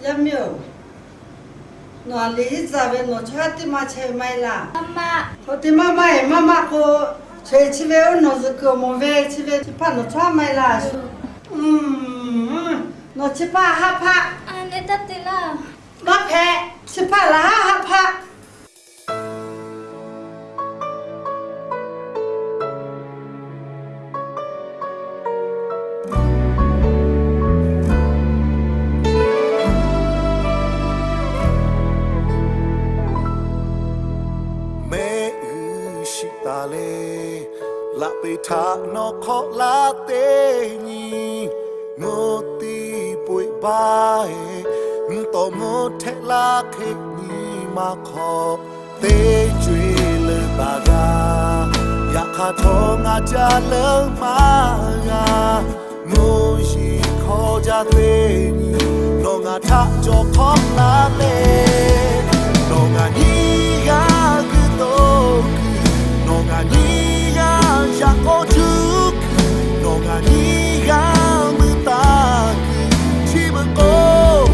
Yamio. No ali zabe no chati ma che mai la. Mama. Hoti mama ko che chive no zuko mo ve chive chipa no chwa mai la. No chipa ha pa. Ane tatila. Ma phe chipa la ha pa. La peta no ko la te ni no ti pui bai to mo the la ke ni ma kho te jwe le ba ga ya kha tho nga ja le ma ga no yi kho ja te ni no nga tha jo kho la le no nga ni ga ku to no nga ni ya có trước nó ngà ni ga mưa ta chỉ bằng cô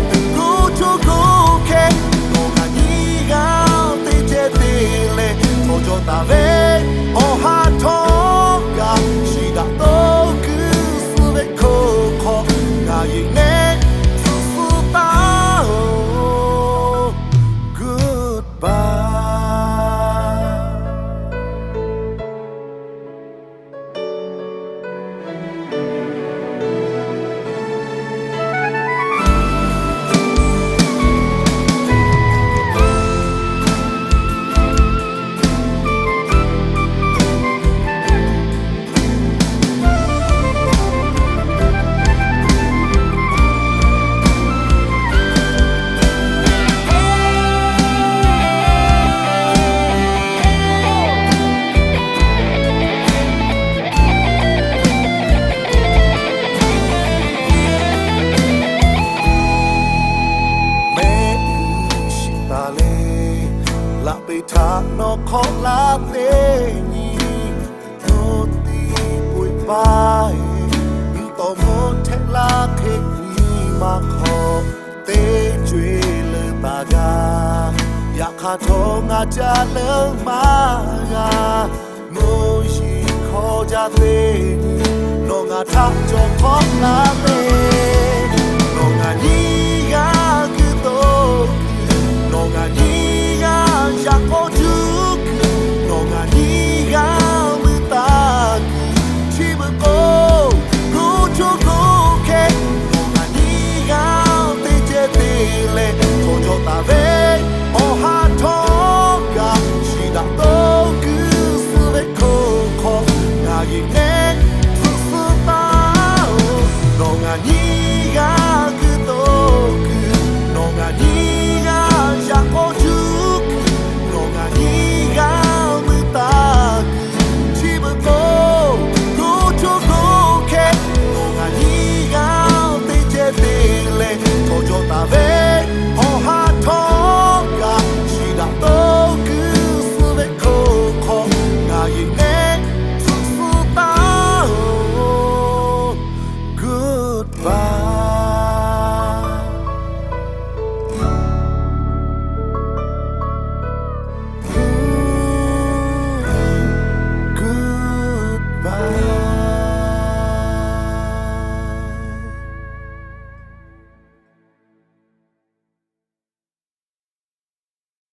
cho cô khe nó ngà ni ga tê che tê lệ thôi cho ta về ô ha thó ga chỉ đã tô cứ sự về cô khó ngà yên nè sự ta goodbye. La peta no ko la te ni no ti pui bai to mo the la ke ni ma kho te jwe le ba ga ya kha tho nga ja le ma ga no yi kho ja te ni no nga tha jo kho la le no nga ni ga ku to no nga ni ya có trước nó ngà ni ga mưa ta chỉ bằng cô cho cô khe nó ngà ni ga tê che tê lệ thôi cho ta về ô ha thó ga chỉ đã tô cứ sự về cô khó ngà yên nè sự ta nó ngà ni ga cứ tô cứ nó ngà ni ga ya có trước cho cô khe nó ngà ni ga tê che tê lệ thôi cho ta về